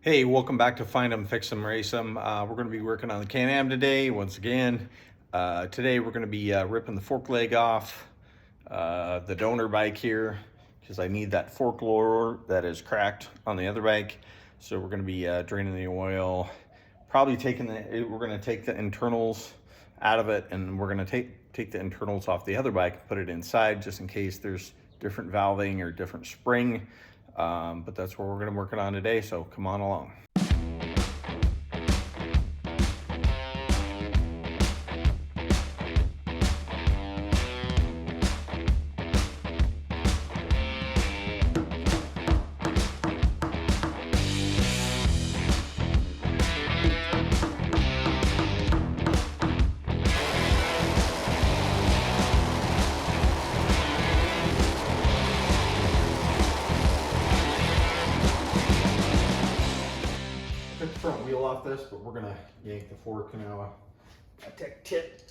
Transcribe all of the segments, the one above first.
Hey, welcome back to Find 'em, Fix 'em, Race 'em. We're going to be working on the Can-Am today, once again. Today we're going to be ripping the fork leg off the donor bike here because I need that fork lower that is cracked on the other bike. So we're going to be draining the oil, probably we're going to take the internals out of it, and we're going to take the internals off the other bike and put it inside just in case there's different valving or different spring. But that's what we're going to work on today, so come on along. Took the front wheel off this, but we're gonna yank the fork now. A tech tip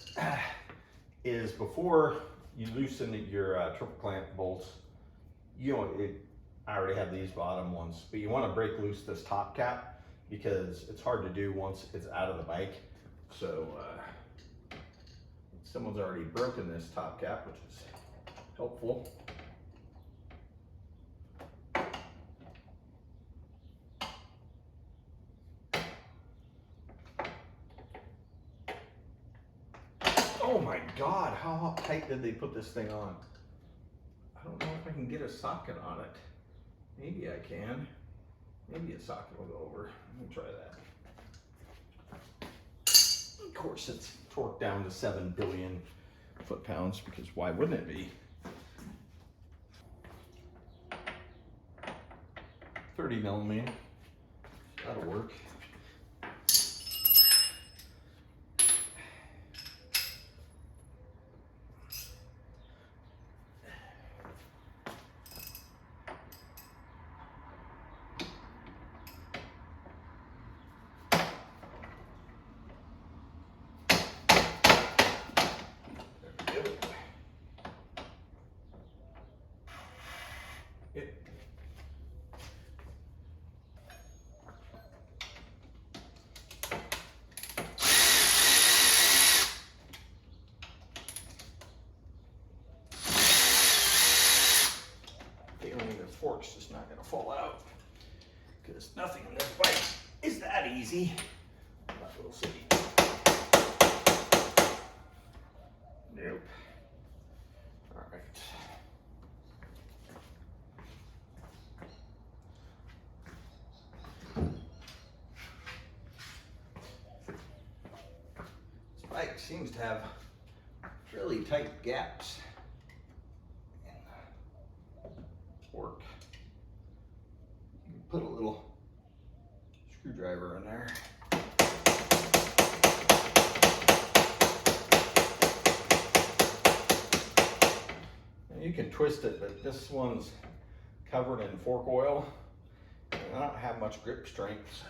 is before you loosen your triple clamp bolts, I already have these bottom ones, but you want to break loose this top cap because it's hard to do once it's out of the bike. So someone's already broken this top cap, which is helpful. Oh my God, how tight did they put this thing on? I don't know if I can get a socket on it. Maybe I can. Maybe a socket will go over. Let me try that. Of course, it's torqued down to 7 billion foot-pounds because why wouldn't it be? 30 millimeter. That'll work. The fork's just not going to fall out because nothing in this bike is that easy. But we'll see. Nope. All right. This bike seems to have really tight gaps. Fork. You can put a little screwdriver in there. And you can twist it, but this one's covered in fork oil, and I don't have much grip strength, so.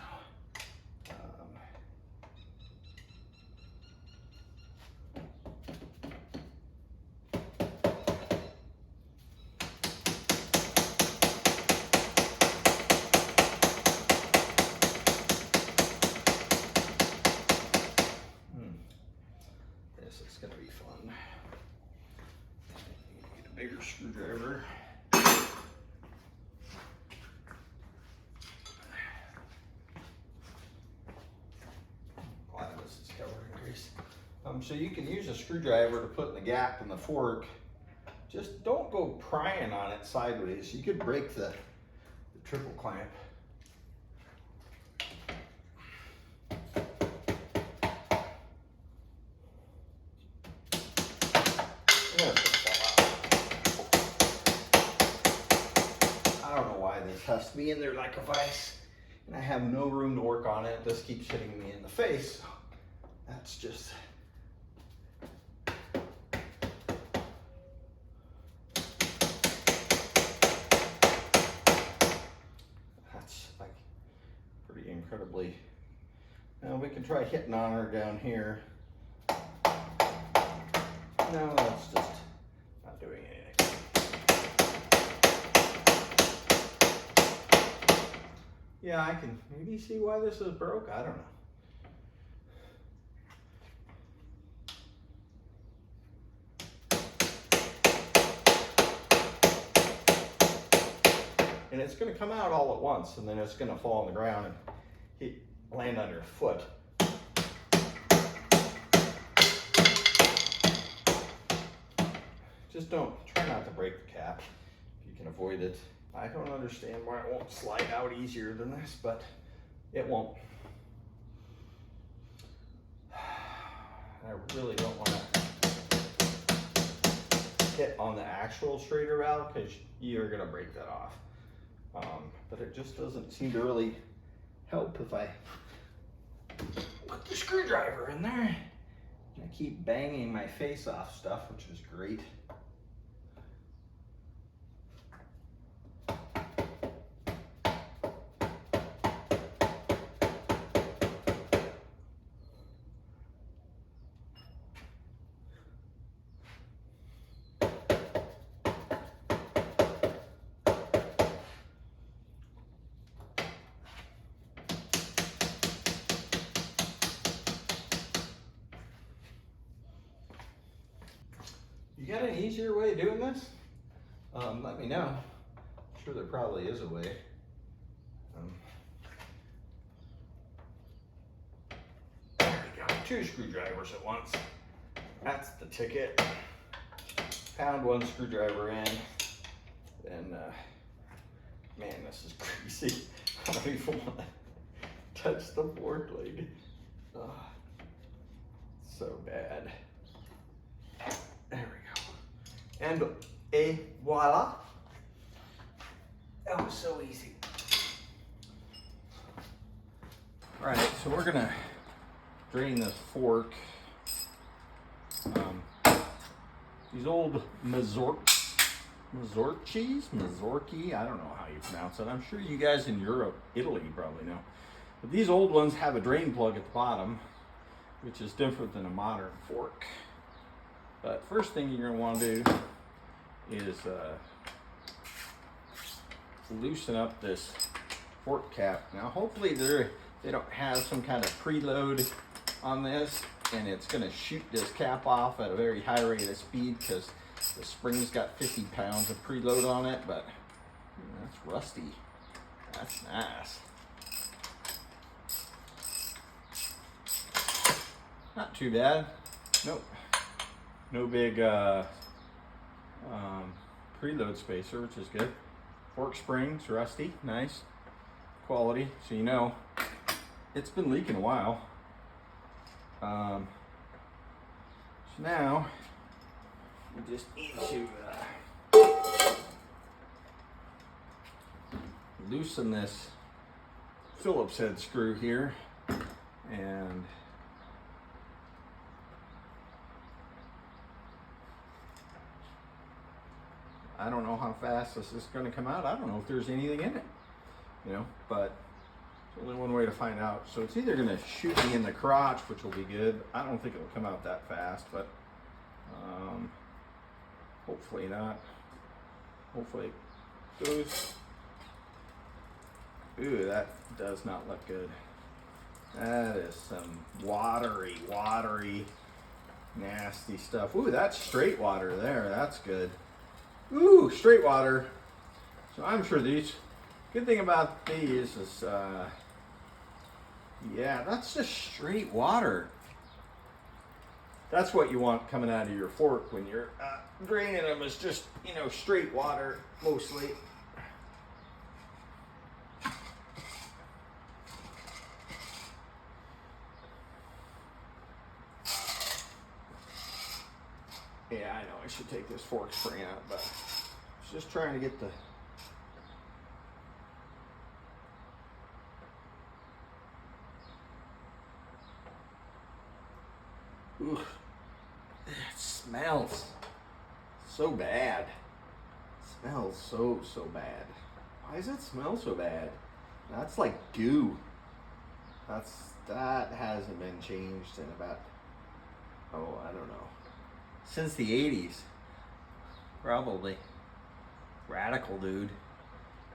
This is going to be fun. Need a bigger screwdriver. Glad this is covered in grease. So you can use a screwdriver to put in the gap in the fork. Just don't go prying on it sideways. You could break the triple clamp. I don't know why this has to be in there like a vise, and I have no room to work on it. This keeps hitting me in the face. That's just. That's like pretty incredibly. Now we can try hitting on her down here. No, that's just not doing anything. Yeah, I can maybe see why this is broke. I don't know. And it's going to come out all at once, and then it's going to fall on the ground and land on your foot. Just try not to break the cap if you can avoid it. I don't understand why it won't slide out easier than this, but it won't. I really don't want to hit on the actual straighter valve because you're going to break that off. But it just doesn't seem to really help if I put the screwdriver in there. I keep banging my face off stuff, which is great. You got an easier way of doing this? Let me know. I'm sure there probably is a way. There we go. 2 screwdrivers at once. That's the ticket. Pound 1 screwdriver in. Then, man, this is crazy. I don't even want to touch the fork leg. So bad. There we go. And voila. That was so easy. All right, so we're gonna drain this fork. These old Mazorchi, I don't know how you pronounce it. I'm sure you guys in Europe, Italy probably know. But these old ones have a drain plug at the bottom, which is different than a modern fork. But first thing you're going to want to do is loosen up this fork cap. Now hopefully they don't have some kind of preload on this, and it's going to shoot this cap off at a very high rate of speed because the spring's got 50 pounds of preload on it, but that's rusty. That's nice. Not too bad. Nope. No big preload spacer, which is good. Fork springs, rusty, nice quality. So you know it's been leaking a while. So now we just need to loosen this Phillips head screw here, and I don't know how fast this is going to come out. I don't know if there's anything in it, but there's only one way to find out. So it's either going to shoot me in the crotch, which will be good. I don't think it'll come out that fast, but hopefully not. Hopefully it goes. Ooh, that does not look good. That is some watery, nasty stuff. Ooh, that's straight water there. That's good. Ooh, straight water. So I'm sure these, good thing about these is, yeah, that's just straight water. That's what you want coming out of your fork when you're draining them, is just, straight water mostly. Yeah, I know I should take this fork spring out, but I was just trying to get the ooh, it smells so bad. It smells so bad. Why does it smell so bad? That's like goo. That hasn't been changed in about, I don't know, since the 80s, probably. Radical, dude.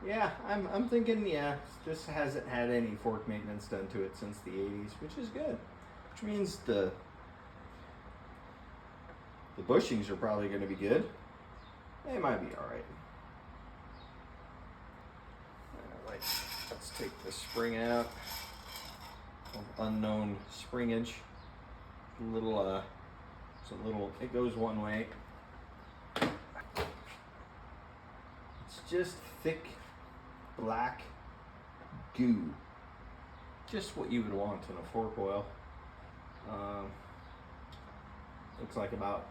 Yeah, I'm thinking, yeah, this hasn't had any fork maintenance done to it since the 80s, which is good. Which means the bushings are probably going to be good. They might be all right. Let's take the spring out. Unknown springage. It goes one way. It's just thick black goo. Just what you would want in a fork oil. Looks like about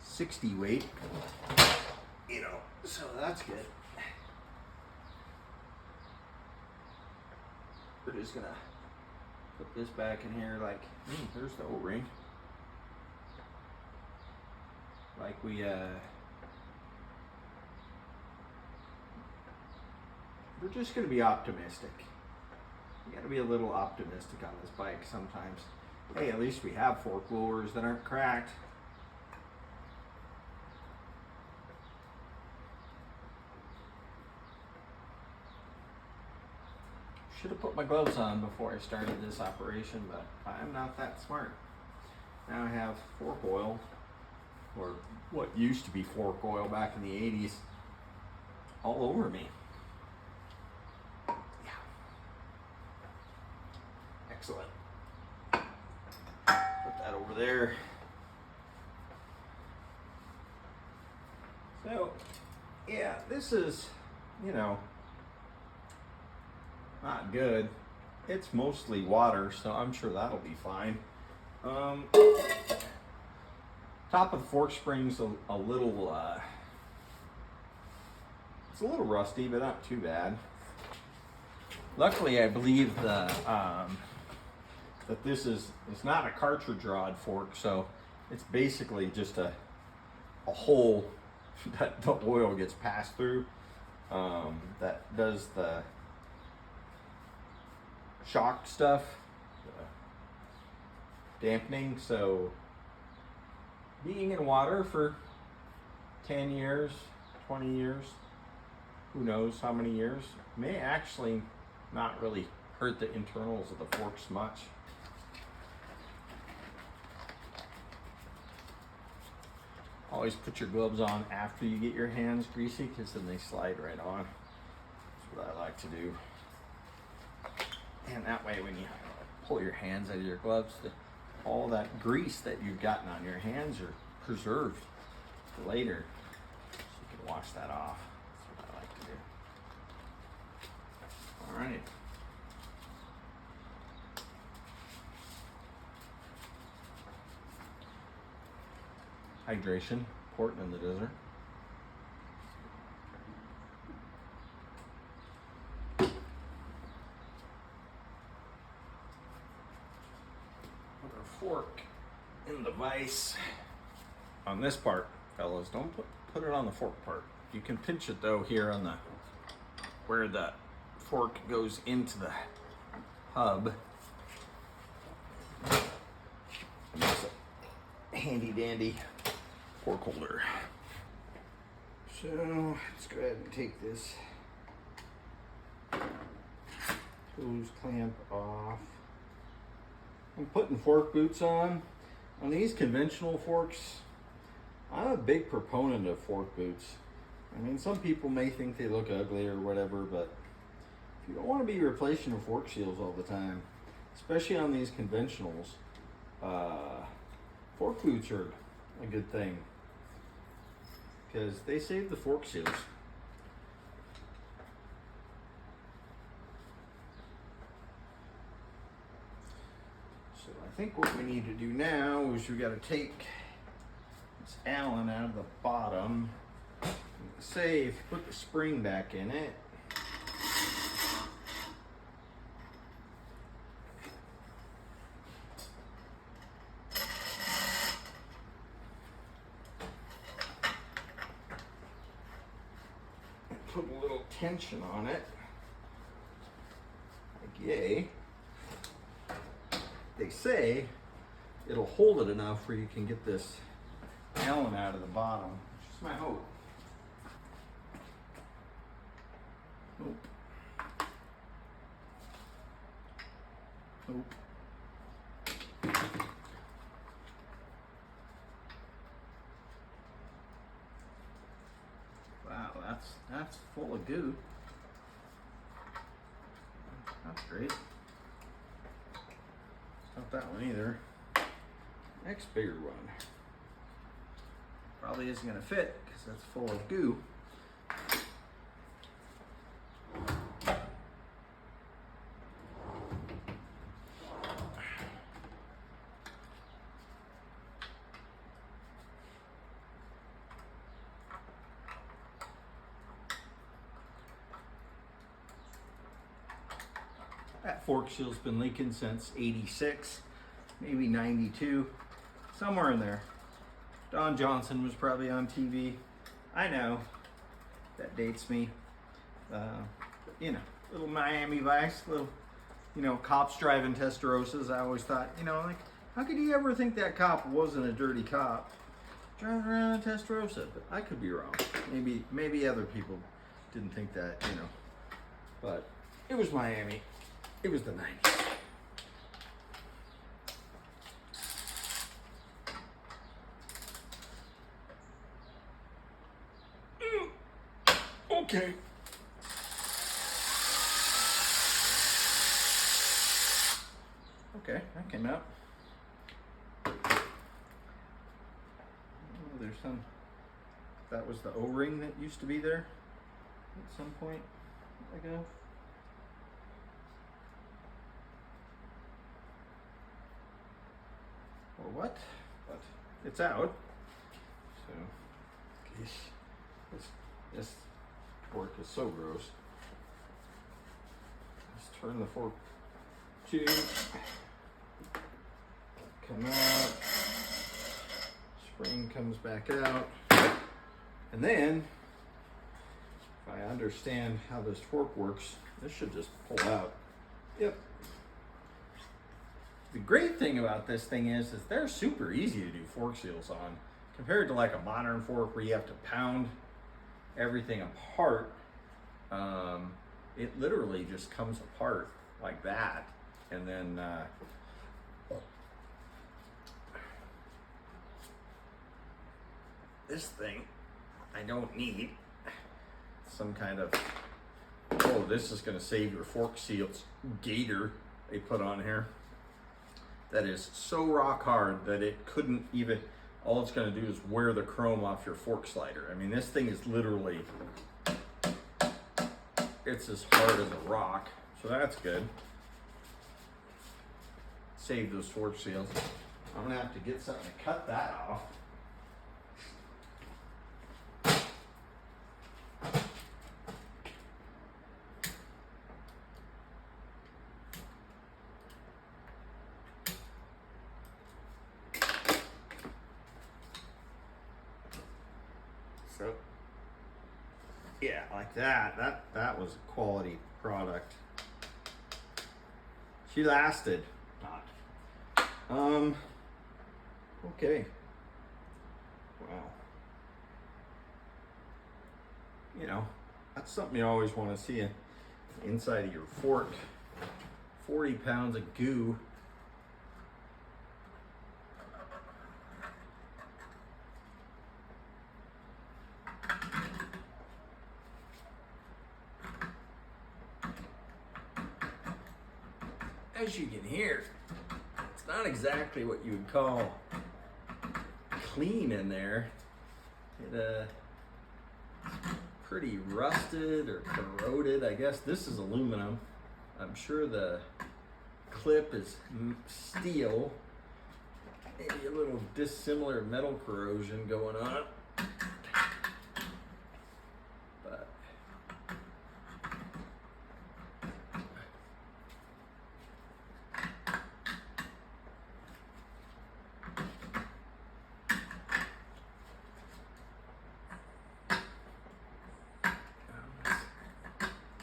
60 weight, you know, so that's good. We're just gonna put this back in here like, there's the O-ring. Like we're just gonna be optimistic. You gotta be a little optimistic on this bike sometimes. Hey, at least we have fork lowers that aren't cracked. Should have put my gloves on before I started this operation, but I'm not that smart. Now I have fork oil, or what used to be fork oil back in the 80s, all over me. Yeah. Excellent. Put that over there. So, yeah, this is, you know, not good. It's mostly water, so I'm sure that'll be fine. Top of the fork spring's a little, it's a little rusty, but not too bad. Luckily, I believe that this is, it's not a cartridge rod fork, so it's basically just a hole that the oil gets passed through, that does the shock stuff, dampening. So being in water for 10 years, 20 years, who knows how many years, may actually not really hurt the internals of the forks much. Always put your gloves on after you get your hands greasy, because then they slide right on. That's what I like to do. And that way, when you pull your hands out of your gloves, all that grease that you've gotten on your hands are preserved for later. So you can wash that off. That's what I like to do. All right. Hydration, important in the desert. Fork in the vise on this part, fellas. Don't put it on the fork part. You can pinch it though here on the where the fork goes into the hub. And that's a handy dandy fork holder. So let's go ahead and take this hose clamp off. I'm putting fork boots on. On these conventional forks, I'm a big proponent of fork boots. I mean, some people may think they look ugly or whatever, but if you don't want to be replacing your fork seals all the time, especially on these conventionals, fork boots are a good thing because they save the fork seals. So I think what we need to do now is we got to take this Allen out of the bottom. Say if you put the spring back in it, put a little tension on it, like yay. They say it'll hold it enough where you can get this Allen out of the bottom, which is my hope. Nope. Nope. Wow, that's full of goo. That's great. It's not that one either. Next bigger one. Probably isn't gonna fit because that's full of goo. That fork seal's been leaking since 86, maybe 92, somewhere in there. Don Johnson was probably on TV. I know, that dates me. You know, little Miami Vice, little, you know, cops driving Testarossas. I always thought, you know, like, how could you ever think that cop wasn't a dirty cop driving around a Testarossa? But I could be wrong. Maybe other people didn't think that, you know. But it was Miami. It was the 90s. Okay. Okay, that came out. Oh, there's some, that was the O-ring that used to be there at some point ago. Or what? But it's out. So, geez, this fork is so gross. Let's turn the fork to come out. Spring comes back out. And then, if I understand how this fork works, this should just pull out. Yep. The great thing about this thing is they're super easy to do fork seals on compared to like a modern fork where you have to pound everything apart. It literally just comes apart like that, and then this thing I don't need some kind of, oh, this is going to save your fork seals gator they put on here. That is so rock hard that it couldn't even, all it's going to do is wear the chrome off your fork slider. I mean, this thing is literally, it's as hard as a rock, so that's good. Save those fork seals. I'm going to have to get something to cut that off. So, yeah, like that. That was a quality product. She lasted. Not. Okay. Wow. You know, that's something you always want to see inside of your fork. 40 pounds of goo. As you can hear, it's not exactly what you would call clean in there. It's pretty rusted or corroded. I guess this is aluminum. I'm sure the clip is steel. Maybe a little dissimilar metal corrosion going on. But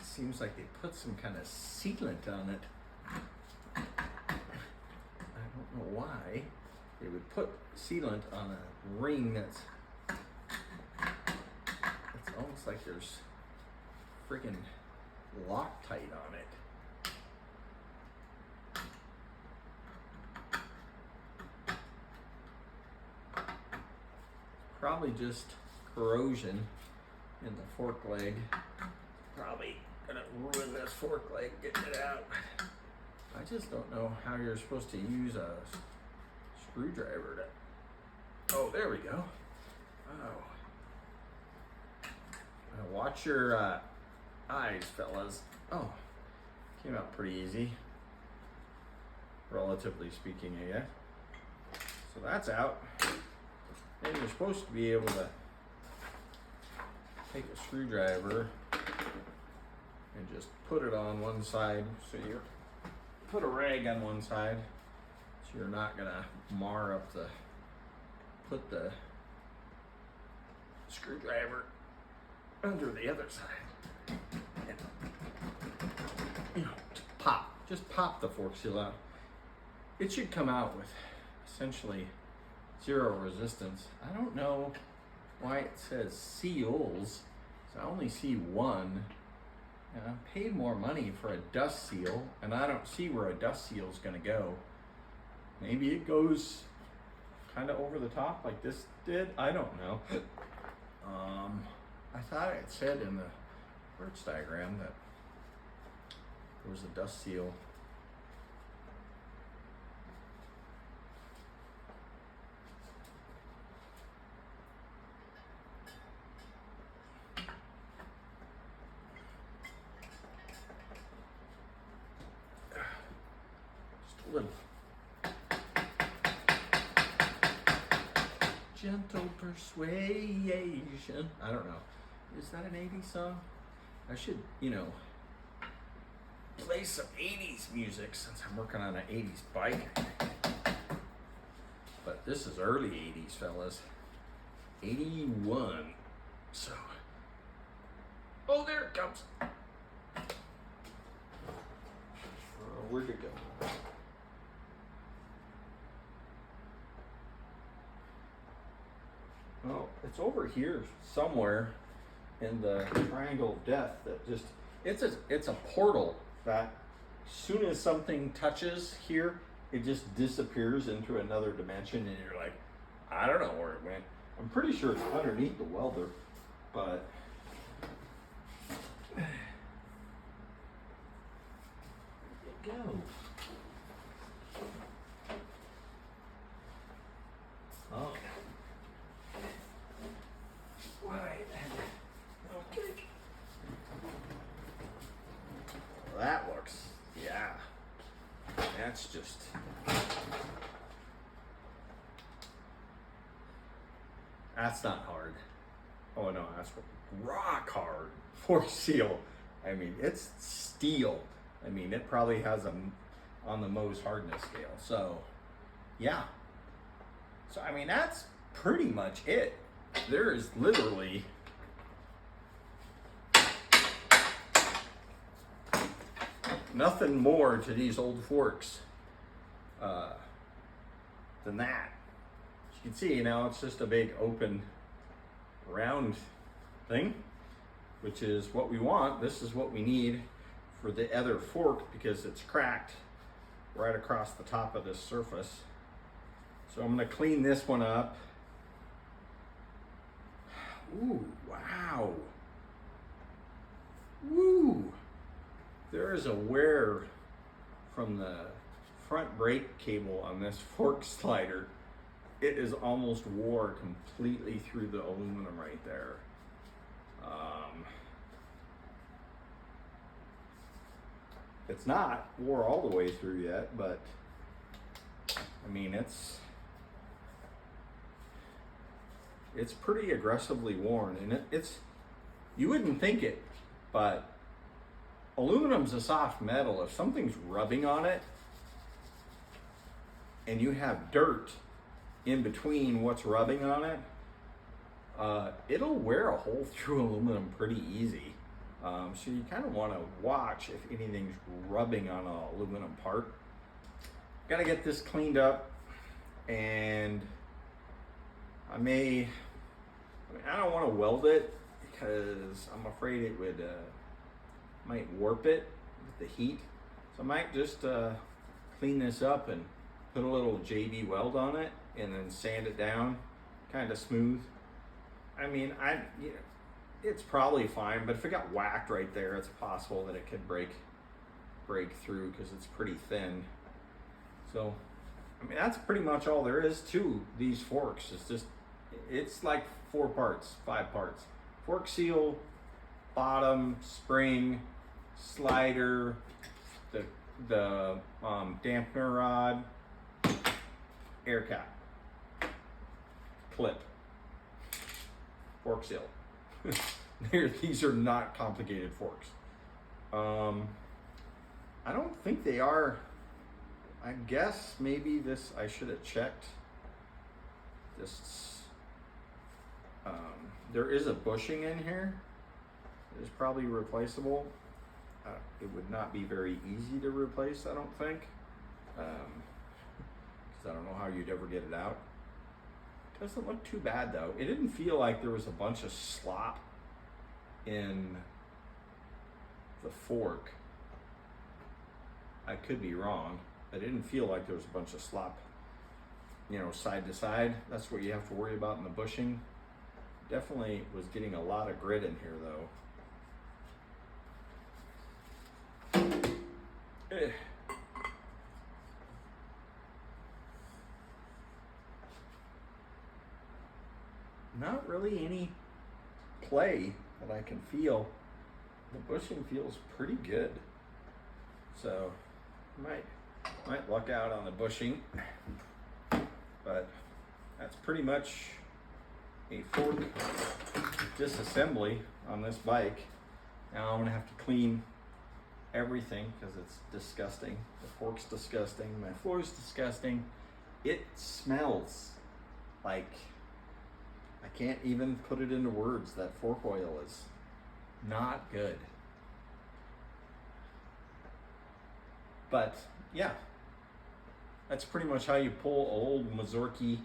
seems like they put some kind of sealant on it. I don't know why they would put sealant on a ring that's almost like there's friggin' Loctite on it. Probably just corrosion in the fork leg. Probably gonna ruin this fork leg getting it out. I just don't know how you're supposed to use a screwdriver to. Oh, there we go. Oh. Now watch your eyes, fellas. Oh, came out pretty easy, relatively speaking, I guess. So that's out. And you're supposed to be able to take a screwdriver and just put it on one side. So you put a rag on one side, so you're not gonna mar up put the screwdriver under the other side. And, you know, just pop the fork seal out. It should come out with essentially zero resistance. I don't know why it says seals, so I only see one. And I paid more money for a dust seal, and I don't see where a dust seal is going to go. Maybe it goes kind of over the top like this did. I don't know. I thought it said in the parts diagram that there was a dust seal. Little gentle persuasion. I don't know. Is that an 80s song? I should, play some 80s music since I'm working on an 80s bike. But this is early 80s, fellas. 81. So, oh, there it comes. Where'd it go? Oh, it's over here somewhere in the triangle of death. That just it's a portal that as soon as something touches here, it just disappears into another dimension, and you're like, I don't know where it went. I'm pretty sure it's underneath the welder, but where'd it go? Oh. Okay. Well, that looks, yeah. That's just. That's not hard. Oh no, that's rock hard fork seal. I mean, it's steel. I mean, it probably has on the Mohs hardness scale. So, yeah. So, I mean, that's pretty much it. There is literally nothing more to these old forks than that. As you can see, now it's just a big open round thing, which is what we want. This is what we need for the other fork because it's cracked right across the top of this surface. So I'm going to clean this one up. Ooh, wow. Woo! There is a wear from the front brake cable on this fork slider. It is almost wore completely through the aluminum right there. It's not wore all the way through yet, but I mean, it's pretty aggressively worn, and it's you wouldn't think it, but aluminum's a soft metal. If something's rubbing on it and you have dirt in between what's rubbing on it, it'll wear a hole through aluminum pretty easy. So you kind of want to watch if anything's rubbing on an aluminum part. Gotta get this cleaned up, and I don't want to weld it because I'm afraid it would might warp it with the heat. So I might just clean this up and put a little JB weld on it and then sand it down kind of smooth. I mean, it's probably fine, but if it got whacked right there, it's possible that it could break through because it's pretty thin. So, I mean, that's pretty much all there is to these forks. It's like 5 parts. Fork seal, bottom, spring, slider, the dampener rod, air cap, clip, fork seal. These are not complicated forks. I don't think they are. I guess maybe this, I should have checked. This, there is a bushing in here. It is probably replaceable. It would not be very easy to replace, I don't think. Because I don't know how you'd ever get it out. Doesn't look too bad though. It didn't feel like there was a bunch of slop in the fork. I could be wrong. I didn't feel like there was a bunch of slop, you know, side to side. That's what you have to worry about in the bushing. Definitely was getting a lot of grit in here though. Not really any play that I can feel. The bushing feels pretty good. So might luck out on the bushing, but that's pretty much a fork disassembly on this bike. Now I'm gonna have to clean everything because it's disgusting. The fork's disgusting, my floor's disgusting. It smells like, I can't even put it into words. That fork oil is not good. But yeah, that's pretty much how you pull old Mazorki,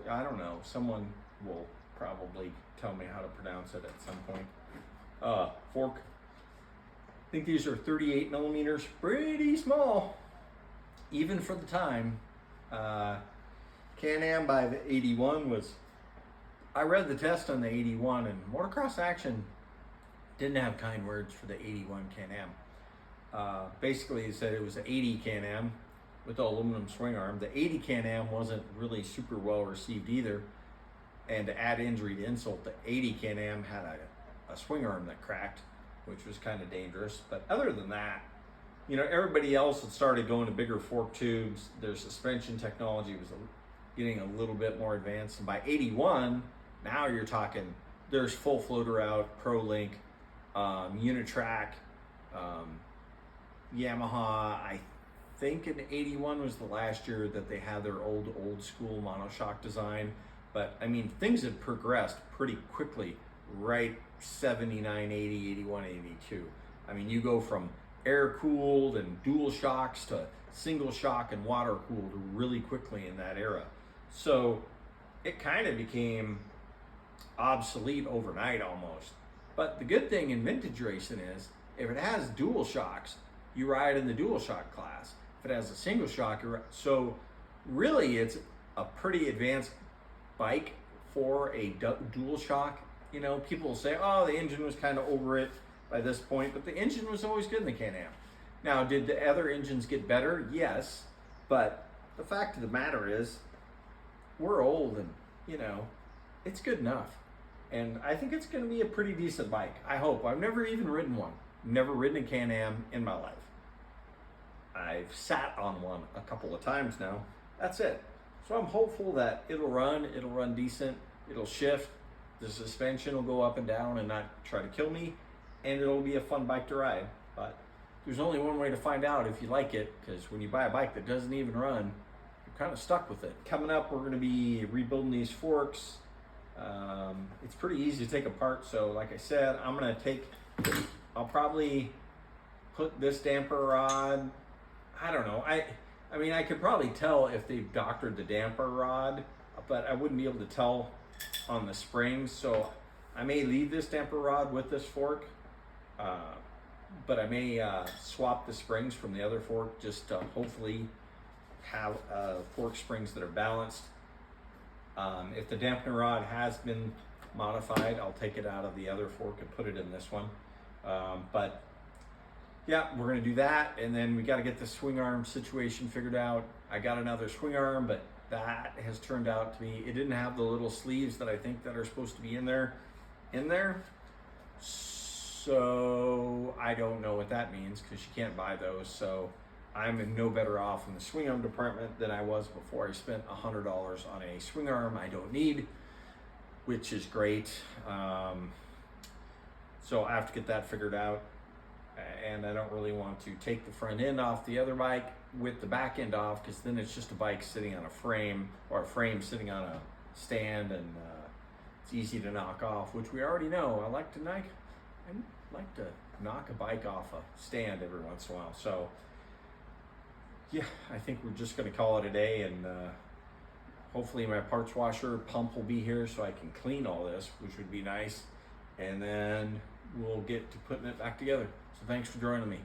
I don't know. Someone will probably tell me how to pronounce it at some point. Fork. I think these are 38 millimeters, pretty small, even for the time. Can-Am by the 81 was, I read the test on the 81, and Motocross Action didn't have kind words for the 81 Can-Am. Basically, he said it was an 80 Can-Am with the aluminum swing arm. The 80 Can-Am wasn't really super well received either. And to add injury to insult, the 80 Can-Am had a swing arm that cracked, which was kind of dangerous. But other than that, you know, everybody else had started going to bigger fork tubes. Their suspension technology was getting a little bit more advanced. And by 81, now you're talking, there's full floater out, ProLink, Unitrack, Yamaha. I think in 81 was the last year that they had their old school monoshock design. But I mean, things had progressed pretty quickly, right? 79, 80, 81, 82. I mean, you go from air cooled and dual shocks to single shock and water cooled really quickly in that era. So it kind of became obsolete overnight almost. But the good thing in vintage racing is if it has dual shocks, you ride in the dual shock class. If it has a single shock, so really it's a pretty advanced bike for a dual shock. You know, people will say, oh, the engine was kind of over it by this point, but the engine was always good in the Can-Am. Now, did the other engines get better? Yes, but the fact of the matter is, we're old and, you know, it's good enough. And I think it's going to be a pretty decent bike. I hope. I've never even ridden one. Never ridden a Can-Am in my life. I've sat on one a couple of times now. That's it. So I'm hopeful that it'll run decent, it'll shift, the suspension will go up and down and not try to kill me, and it'll be a fun bike to ride. But there's only one way to find out if you like it, because when you buy a bike that doesn't even run, you're kind of stuck with it. Coming up, we're going to be rebuilding these forks. It's pretty easy to take apart, so like I said, I'll probably put this damper rod, I don't know, I mean, I could probably tell if they've doctored the damper rod, but I wouldn't be able to tell on the springs, so I may leave this damper rod with this fork But I may swap the springs from the other fork just to hopefully have fork springs that are balanced. If the dampener rod has been modified, I'll take it out of the other fork and put it in this one. But yeah, we're gonna do that, and then we got to get the swing arm situation figured out. I got another swing arm, but that has turned out to be, it didn't have the little sleeves that I think that are supposed to be in there. So I don't know what that means, because you can't buy those. So I'm in no better off in the swing arm department than I was before I spent $100 on a swing arm I don't need, which is great. So I have to get that figured out. And I don't really want to take the front end off the other bike with the back end off, because then it's just a bike sitting on a frame, or a frame sitting on a stand, and it's easy to knock off, which we already know. I like to knock a bike off a stand every once in a while. So yeah, I think we're just going to call it a day, and hopefully my parts washer pump will be here so I can clean all this, which would be nice, and then we'll get to putting it back together. So thanks for joining me.